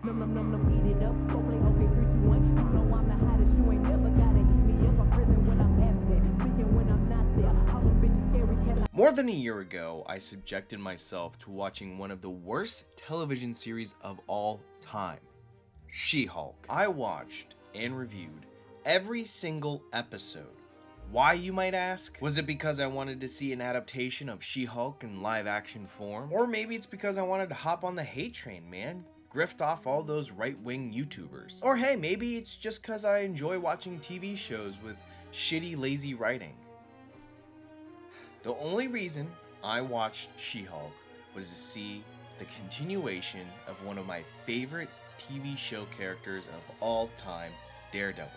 Num num num num, eat it up. Go play okay, 3, 2, 1. You know I'm the hottest. You ain't never gotta heat me up. I'm present when I'm absent. Speaking when I'm not there. All them bitches scary. Can More than a year ago, I subjected myself to watching one of the worst television series of all time, She-Hulk. I watched and reviewed every single episode. Why, you might ask? Was it because I wanted to see an adaptation of She-Hulk in live action form? Or maybe it's because I wanted to hop on the hate train, man. Grift off all those right-wing YouTubers. Or hey, maybe it's just because I enjoy watching TV shows with shitty, lazy writing. The only reason I watched She-Hulk was to see the continuation of one of my favorite TV show characters of all time, Daredevil.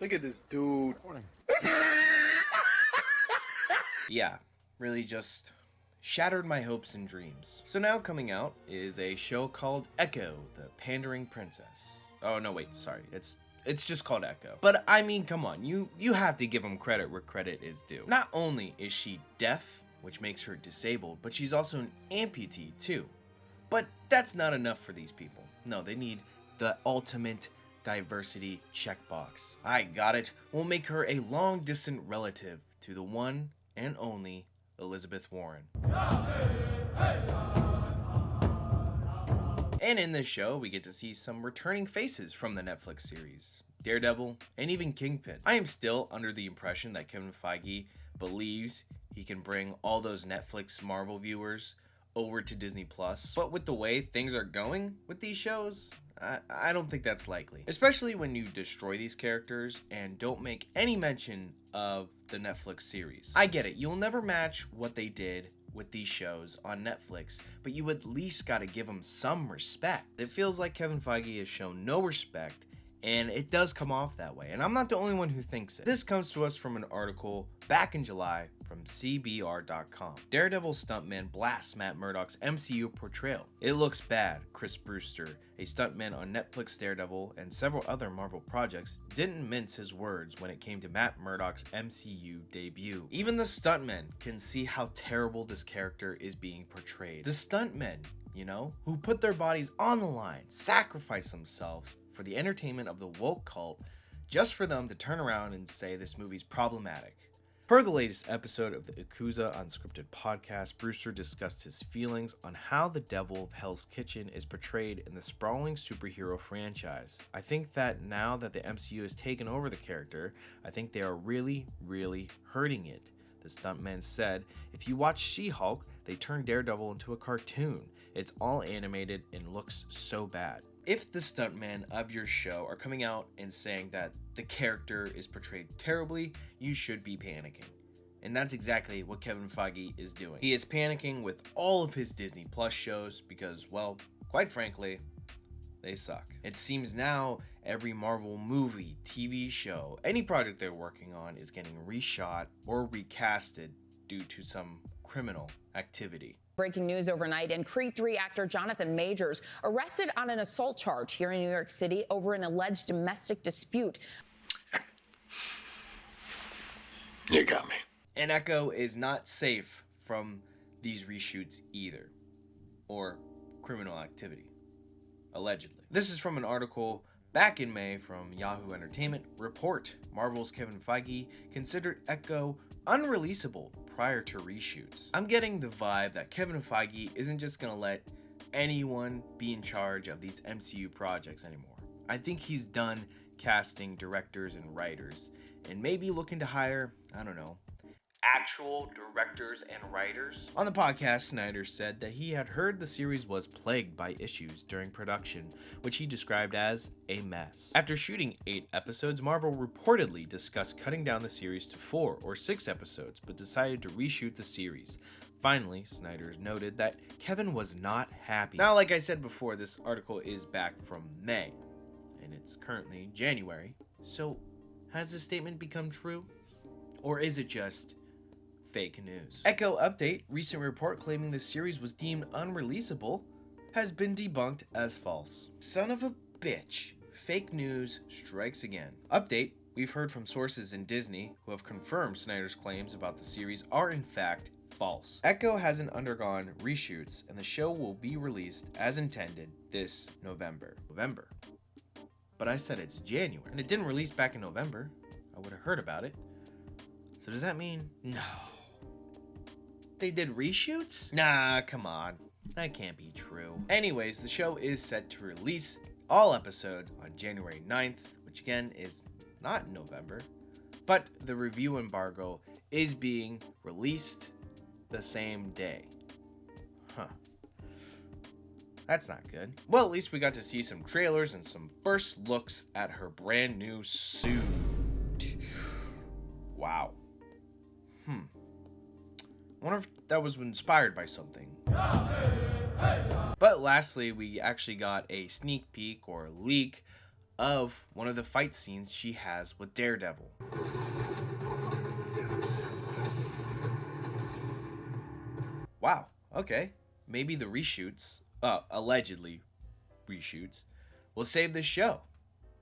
Look at this dude. Yeah, really just shattered my hopes and dreams. So now coming out is a show called Echo, the Pandering Princess. Oh no, wait, sorry, it's just called Echo. But I mean, come on, you have to give him credit where credit is due. Not only is she deaf, which makes her disabled, but she's also an amputee too. But that's not enough for these people. No, they need the ultimate diversity checkbox. I got it. We'll make her a long-distant relative to the one and only Elizabeth Warren. And in this show, we get to see some returning faces from the Netflix series, Daredevil, and even Kingpin. I am still under the impression that Kevin Feige believes he can bring all those Netflix Marvel viewers over to Disney Plus, but with the way things are going with these shows, I don't think that's likely. Especially when you destroy these characters and don't make any mention of the Netflix series. I get it, you'll never match what they did with these shows on Netflix, but you at least gotta give them some respect. It feels like Kevin Feige has shown no respect, and it does come off that way, and I'm not the only one who thinks it. This comes to us from an article back in July from CBR.com. Daredevil stuntman blasts Matt Murdock's MCU portrayal. It looks bad. Chris Brewster, a stuntman on Netflix Daredevil and several other Marvel projects, didn't mince his words when it came to Matt Murdock's MCU debut. Even the stuntmen can see how terrible this character is being portrayed. The stuntmen, you know, who put their bodies on the line, sacrifice themselves for the entertainment of the woke cult, just for them to turn around and say this movie's problematic. Per the latest episode of the Yakuza Unscripted podcast, Brewster discussed his feelings on how the Devil of Hell's Kitchen is portrayed in the sprawling superhero franchise. I think that now that the MCU has taken over the character, I think they are really, really hurting it. The stuntman said, if you watch She-Hulk, they turned Daredevil into a cartoon. It's all animated and looks so bad. If the stuntmen of your show are coming out and saying that the character is portrayed terribly, you should be panicking. And that's exactly what Kevin Feige is doing. He is panicking with all of his Disney Plus shows because, well, quite frankly, they suck. It seems now every Marvel movie, TV show, any project they're working on is getting reshot or recasted due to some criminal activity. Breaking news overnight, and Creed 3 actor Jonathan Majors arrested on an assault charge here in New York City over an alleged domestic dispute. You got me. And Echo is not safe from these reshoots either, or criminal activity, allegedly. This is from an article back in May from Yahoo Entertainment. Report: Marvel's Kevin Feige considered Echo unreleasable prior to reshoots. I'm getting the vibe that Kevin Feige isn't just gonna let anyone be in charge of these MCU projects anymore. I think he's done casting directors and writers, and maybe looking to hire, I don't know, actual directors and writers. On the podcast, Snyder said that he had heard the series was plagued by issues during production, which he described as a mess. After shooting 8 episodes, Marvel reportedly discussed cutting down the series to 4 or 6 episodes, but decided to reshoot the series. Finally, Snyder noted that Kevin was not happy. Now, like I said before, this article is back from May, and it's currently January. So, has this statement become true? Or is it just fake news? Echo update: recent report claiming the series was deemed unreleasable has been debunked as false. Son of a bitch. Fake news strikes again. Update: we've heard from sources in Disney who have confirmed Snyder's claims about the series are in fact false. Echo hasn't undergone reshoots, and the show will be released as intended this November. But I said it's January, and it didn't release back in November. I would have heard about it. So does that mean no? They did reshoots? Nah, come on. That can't be true. Anyways, the show is set to release all episodes on January 9th, which again is not in November. But the review embargo is being released the same day. Huh. That's not good. Well, at least we got to see some trailers and some first looks at her brand new suit. Wow. I wonder if that was inspired by something. But lastly, we actually got a sneak peek or leak of one of the fight scenes she has with Daredevil. Wow, okay. Maybe the reshoots, allegedly reshoots, will save this show.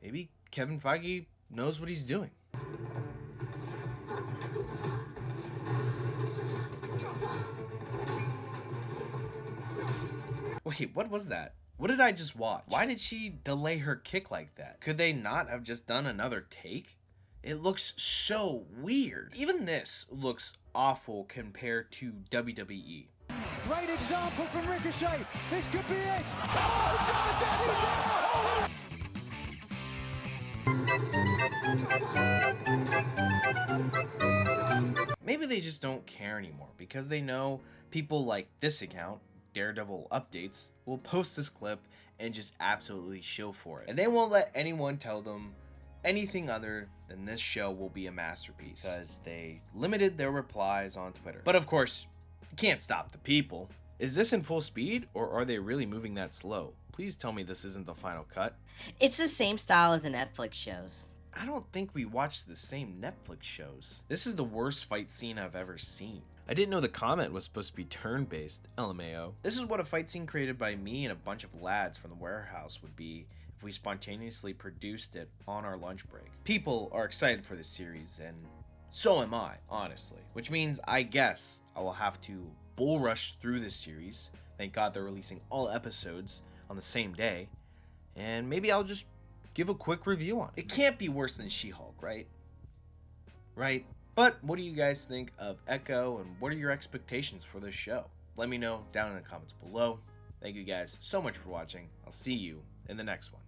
Maybe Kevin Feige knows what he's doing. Wait, what was that? What did I just watch? Why did she delay her kick like that? Could they not have just done another take? It looks so weird. Even this looks awful compared to WWE. Great example from Ricochet. This could be it. Oh, Maybe they just don't care anymore because they know people like this account, Daredevil Updates, will post this clip and just absolutely shill for it. And they won't let anyone tell them anything other than this show will be a masterpiece because they limited their replies on Twitter. But of course, you can't stop the people. Is this in full speed or are they really moving that slow? Please tell me this isn't the final cut. It's the same style as the Netflix shows. I don't think we watched the same Netflix shows. This is the worst fight scene I've ever seen. I didn't know the comment was supposed to be turn-based, LMAO. This is what a fight scene created by me and a bunch of lads from the warehouse would be if we spontaneously produced it on our lunch break. People are excited for this series, and so am I, honestly. Which means I guess I will have to bull rush through this series. Thank God they're releasing all episodes on the same day. And maybe I'll just give a quick review on it. It can't be worse than She-Hulk, right? Right? But what do you guys think of Echo and what are your expectations for this show? Let me know down in the comments below. Thank you guys so much for watching. I'll see you in the next one.